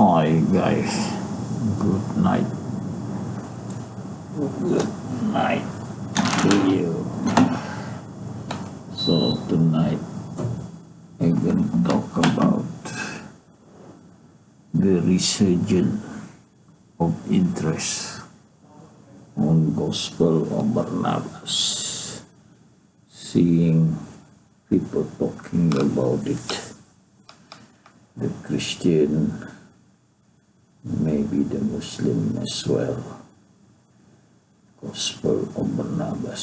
Hi guys, good night. Good night to you. So tonight I'm going to talk about the resurgence of interest on Gospel of Barnabas. Seeing people talking about it, the Christian, maybe the Muslim as well. Gospel of Barnabas.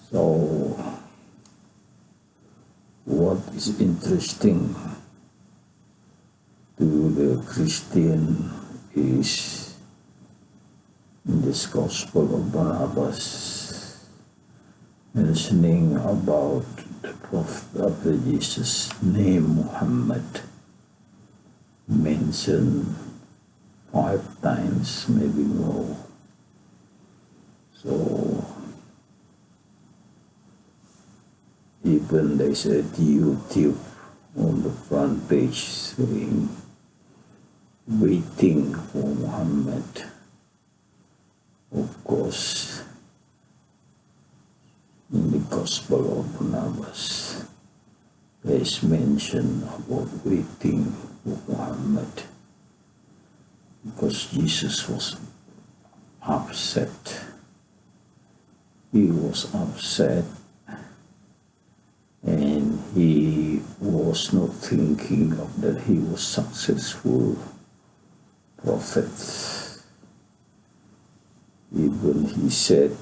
So, what is interesting to the Christian is in this Gospel of Barnabas, mentioning about the prophet of Jesus named Muhammad, mentioned 5 times, maybe more. So even there's a YouTube on the front page saying waiting for Muhammad. Of course, in the Gospel of Barnabas, there is mention about waiting for Muhammad, because Jesus was upset. He was upset, and he was not thinking of that he was successful prophet. Even he said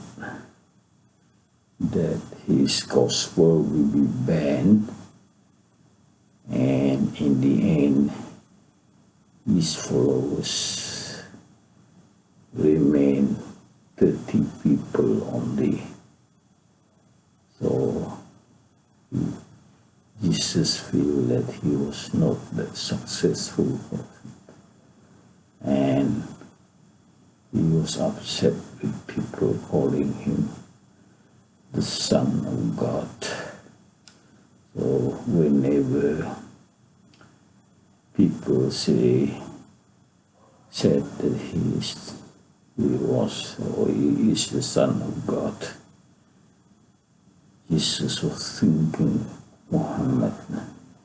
that his gospel will be banned, and in the end his followers remain 30 people only. So Jesus feel that he was not that successful prophet, and he was upset with people calling him the Son of God. So whenever people said that he was or he is the Son of God, Jesus was thinking Muhammad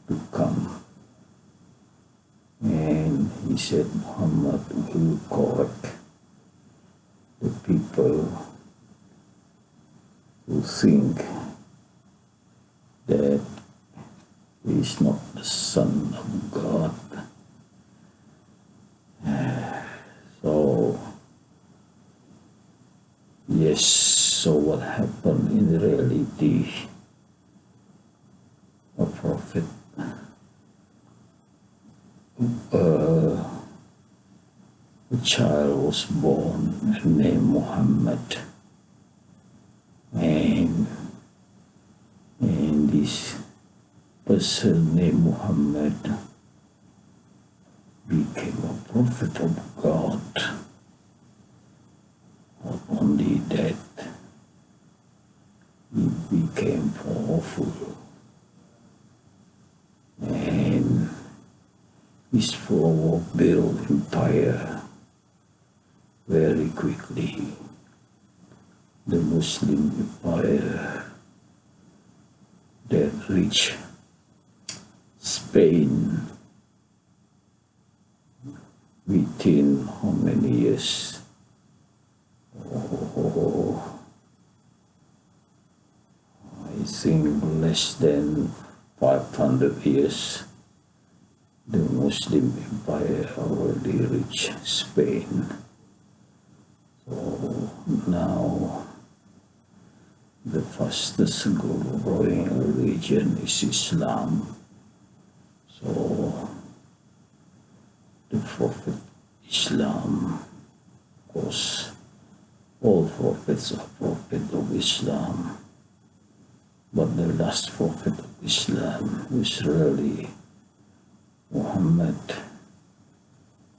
to come, and he said Muhammad will correct the people who think that he is not the Son of God. So yes, so what happened in reality? A prophet, a child was born named Muhammad, and this person named Muhammad became a prophet of God. Not only that, he became powerful, and his follower built empire very quickly. The Muslim empire that reached Spain within how many years? I think less than 500 years. The Muslim empire already reached Spain. So now the fastest growing religion is Islam. So the prophet Islam, of course, all prophets are prophets of Islam, but the last prophet of Islam is really Muhammad.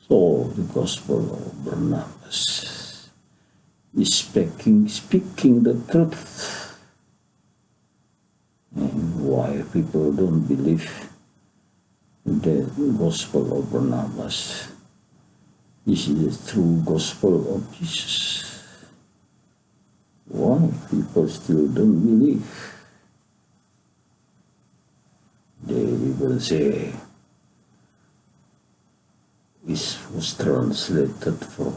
So the Gospel of Barnabas is speaking the truth, and why people don't believe the Gospel of Barnabas. This is the true Gospel of Jesus. Why people still don't believe? They will say it was translated from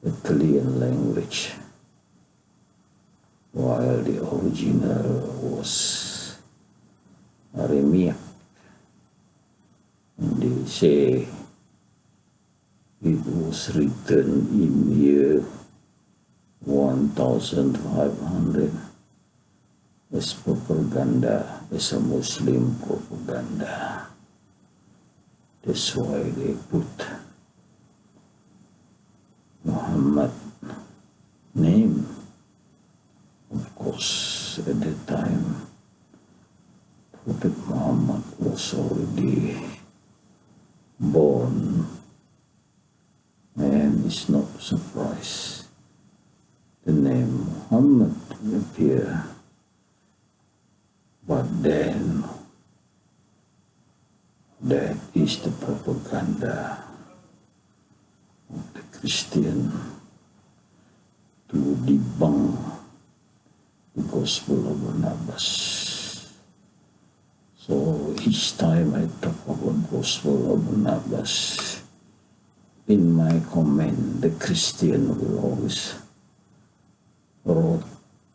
Italian language, while the original was Aramaic. And they say it was written in year 1500 as propaganda, as a Muslim propaganda. That's why they put Muhammad name. Of course, at that time, Prophet Muhammad was already born, and it's not a surprise the name Muhammad appear. But then, that is the propaganda of the Christian to debunk the Gospel of Barnabas. So each time I talk about Gospel of Barnabas, in my comment, the Christian will always wrote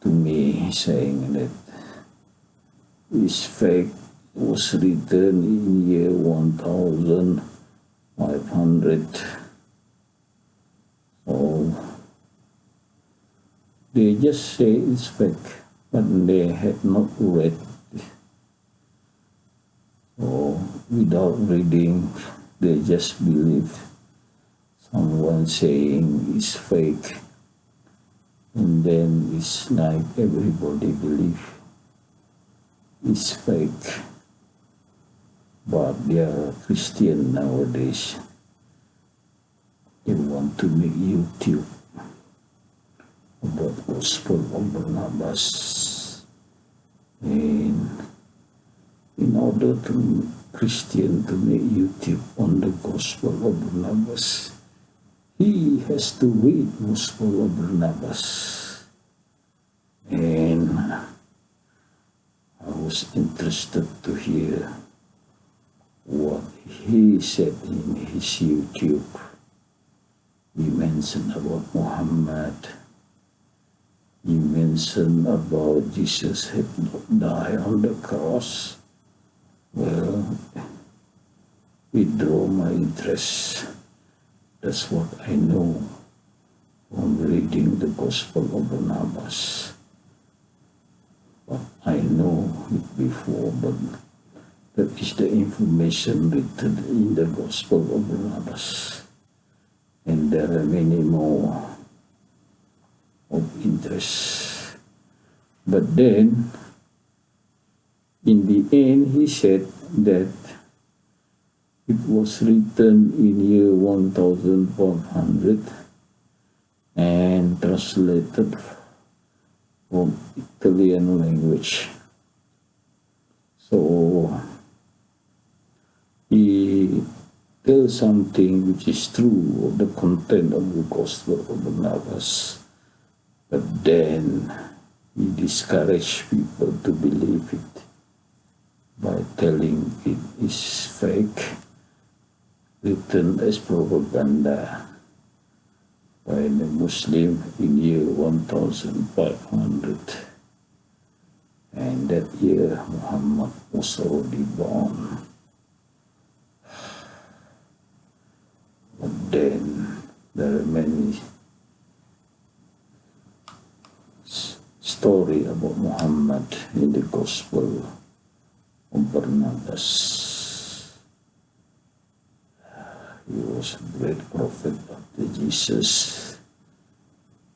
to me saying that this fake was written in year 1500. So they just say it's fake, but they had not read. So without reading, they just believe someone saying it's fake, and then it's like everybody believe it's fake. But they are Christian nowadays. They want to make YouTube about Gospel of Barnabas. And in order to Christian to make YouTube on the Gospel of Barnabas, he has to read Gospel of Barnabas. And I was interested to hear what he said in his YouTube. He mentioned about Muhammad. He mentioned about Jesus had not died on the cross. Well, it drew my interest. That's what I know from reading the Gospel of Barnabas. But I know it before, but that is the information written in the Gospel of Barnabas. And there are many more of interest. But then, in the end, he said that it was written in year 1500 and translated from Italian language. So he tells something which is true of the content of the Gospel of Barnabas, but then he discouraged people to believe it by telling it is fake, written as propaganda by the Muslim in year 1500. And that year Muhammad was already born. But then there are many stories about Muhammad in the Gospel of Barnabas. He was a great prophet after Jesus.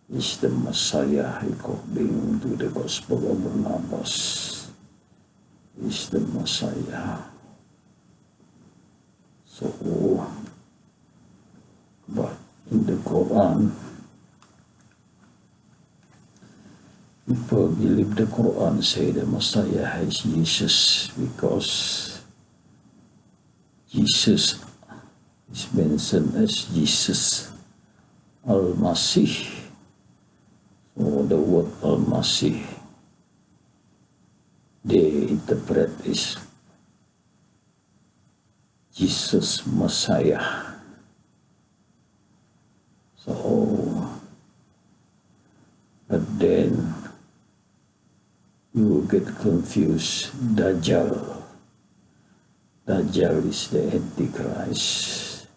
Is the Messiah according to the Gospel of Barnabas. Is the Messiah. So, but in the Quran, People believe the Quran say the Messiah is Jesus because Jesus is mentioned as Jesus Al-Masih. So the word Al-Masih, they interpret is Jesus Messiah. So, but then you will get confused. Dajjal. Dajjal is the Antichrist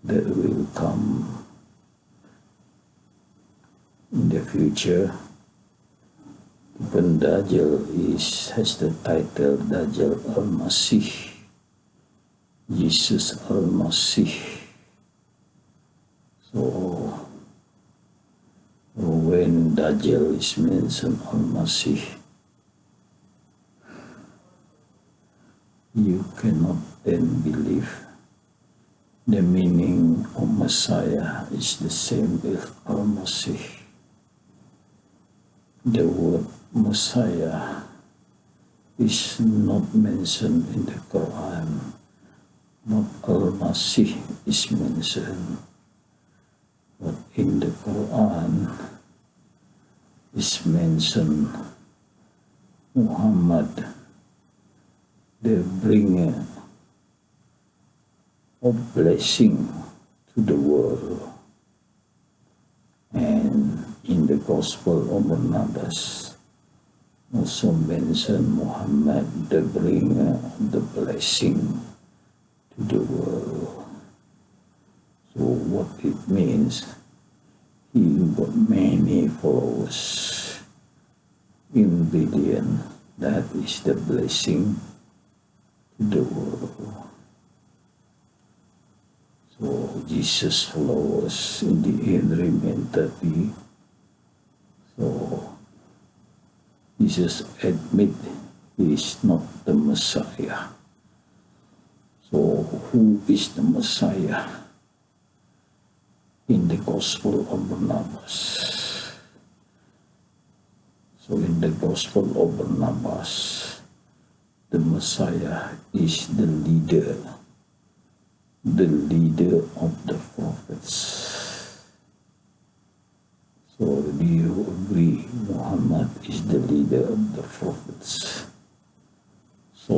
that will come in the future. Even Dajjal has the title Dajjal Al-Masih, Jesus Al-Masih. So when Dajjal is mentioned Al-Masih, you cannot then believe the meaning of Messiah is the same as Al-Masih. The word Messiah is not mentioned in the Quran, but Al-Masih is mentioned. But in the Quran is mentioned Muhammad, the bringer of blessing to the world. And in the Gospel of Barnabas also mentioned Muhammad, the bringer of the blessing to the world. So what it means, he got many followers in billion. That is the blessing to the world. So Jesus followers in the end remain 30. So Jesus admit he is not the Messiah. So who is the Messiah in the Gospel of Barnabas? So in the Gospel of Barnabas, the Messiah is the leader of the prophets. So do you agree Muhammad is the leader of the prophets? So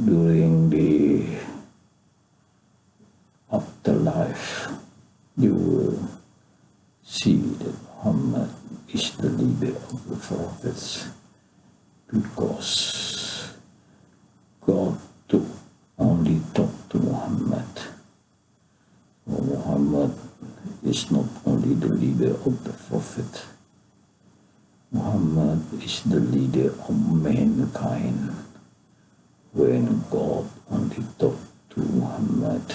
during the afterlife, you will see that Muhammad is the leader of the prophets because God only talked to Muhammad. So Muhammad is not only the leader of the prophet, Muhammad is the leader of mankind. When God only talked to Muhammad,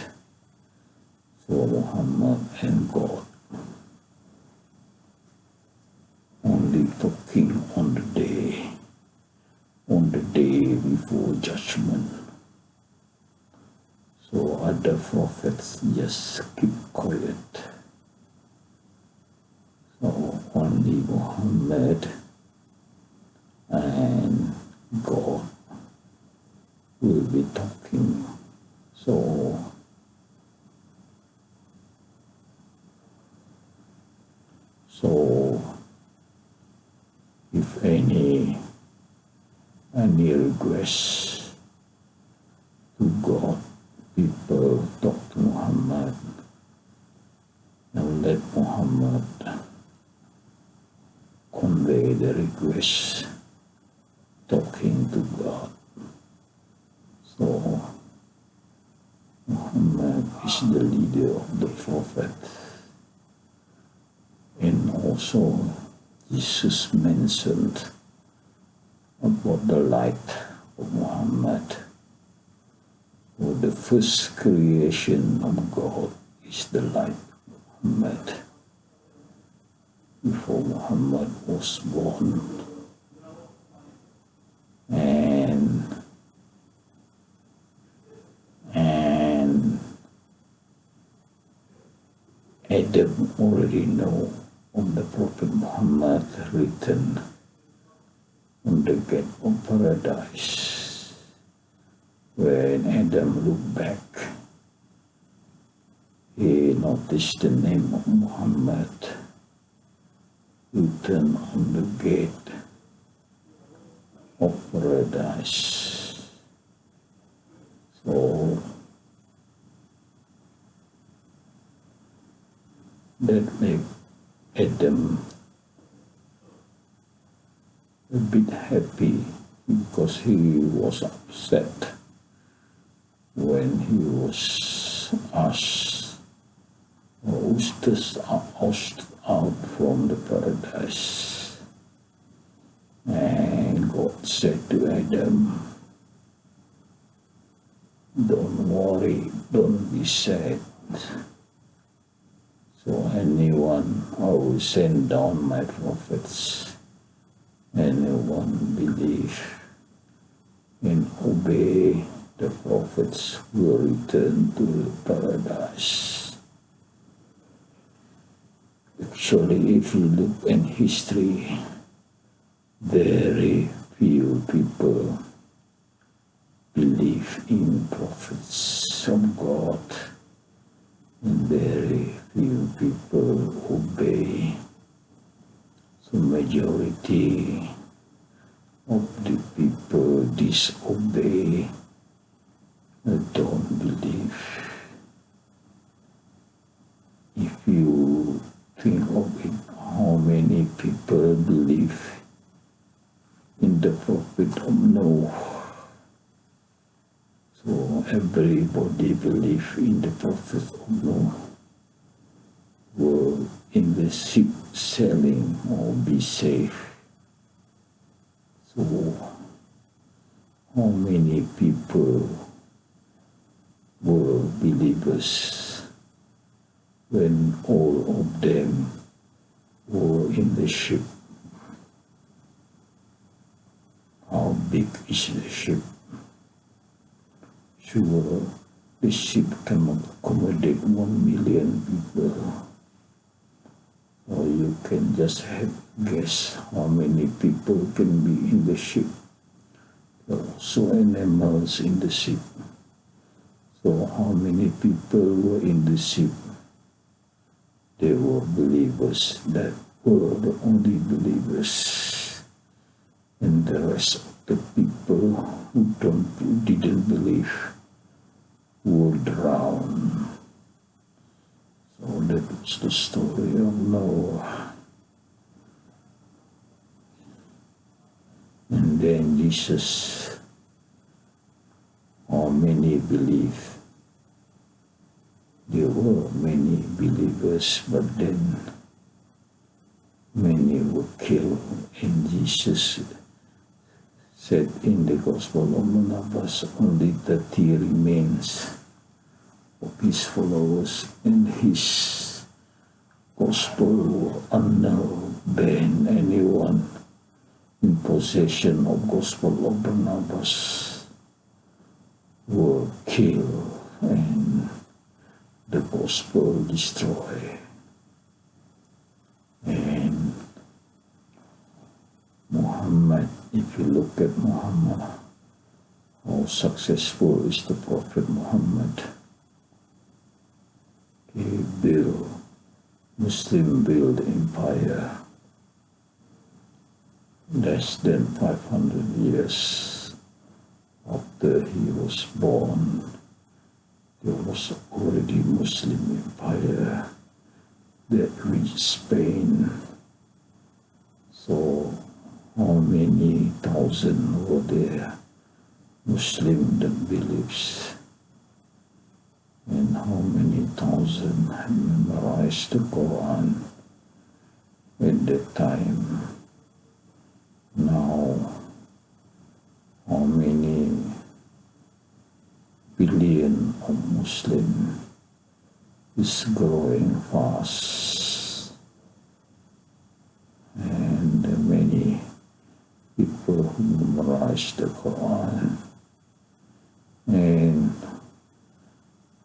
so Muhammad and God only talking on the day before judgment. So other prophets just keep quiet. So only Muhammad and God will be talking. So if any request to God, people talk to Muhammad. Now let Muhammad convey the request, talking to God. So Muhammad is the leader of the prophet. And also Jesus mentioned about the light of Muhammad. So the first creation of God is the light of Muhammad. Before Muhammad was born, and Adam already know of the Prophet Muhammad written on the gate of paradise. When Adam looked back, he noticed the name of Muhammad written on the gate of paradise. So that made Adam a bit happy because he was upset when he was asked or ousted out from the paradise. And God said to Adam, "Don't worry, don't be sad. So anyone I will send down my prophets, anyone believe and obey the prophets will return to the paradise." Actually, if you look in history, very few people believe in prophets of God, and very few people obey. So majority of the people disobey and don't believe. If you think of it, how many people believe in the prophet of Noah? So everybody believe in the prophet of Noah were in the ship sailing or be safe. So how many people were believers when all of them were in the ship? How big is the ship? Sure, the ship cannot accommodate 1 million people. Or you can just guess how many people can be in the ship. There are also animals in the ship. So how many people were in the ship? They were believers that were the only believers. And the rest of the people who didn't believe will drown. So that was the story of Noah. And then Jesus, how many believe? There were many believers, but then many were killed. And Jesus said in the Gospel of Barnabas, only 30 remains of his followers, and his gospel will not ban anyone in possession of Gospel of Barnabas were killed and the gospel destroyed. And Muhammad, if you look at Muhammad, how successful is the Prophet Muhammad? He built, Muslim built empire. Less than 500 years after he was born, there was already Muslim empire that reached Spain. So how many thousand were there Muslim that believes? And how many thousand have memorized the Quran at that time? Now, how many billion of Muslim is growing fast, and many people who memorize the Quran, and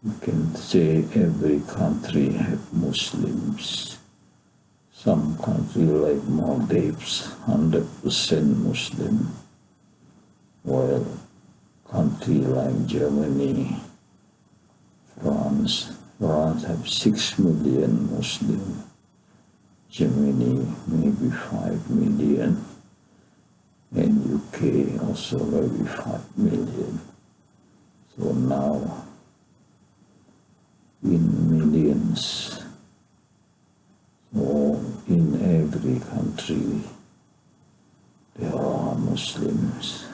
you can say every country have Muslims. Some country like Maldives, 100% Muslim, while country like Germany, France have 6 million Muslim, Germany maybe 5 million, and UK also maybe 5 million. So now in millions, so in every country there are Muslims.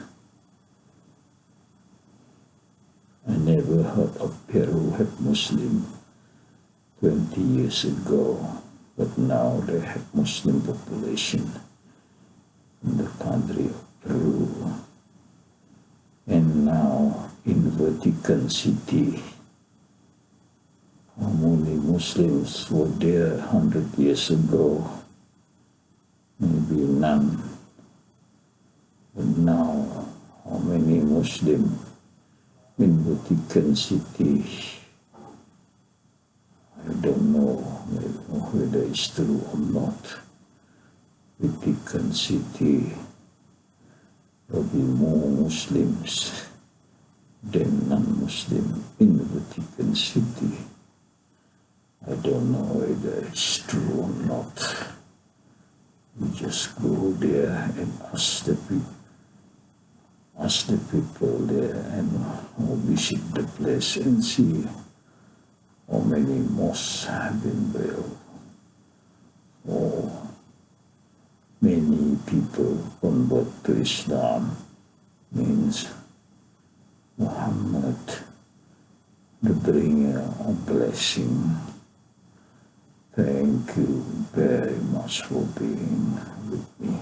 I never heard of Peru had Muslim 20 years ago, but now they have Muslim population in the country of Peru. And now in Vatican City, how many Muslims were there 100 years ago? Maybe none. But now, how many Muslims in Vatican City? I don't know whether it's true or not. Vatican City will be more Muslims than non-Muslim in Vatican City. I don't know whether it's true or not. We just go there and ask the people there and visit the place and see how many mosques have been built. Or many people convert to Islam, means Muhammad, the bringer of blessing. Thank you very much for being with me.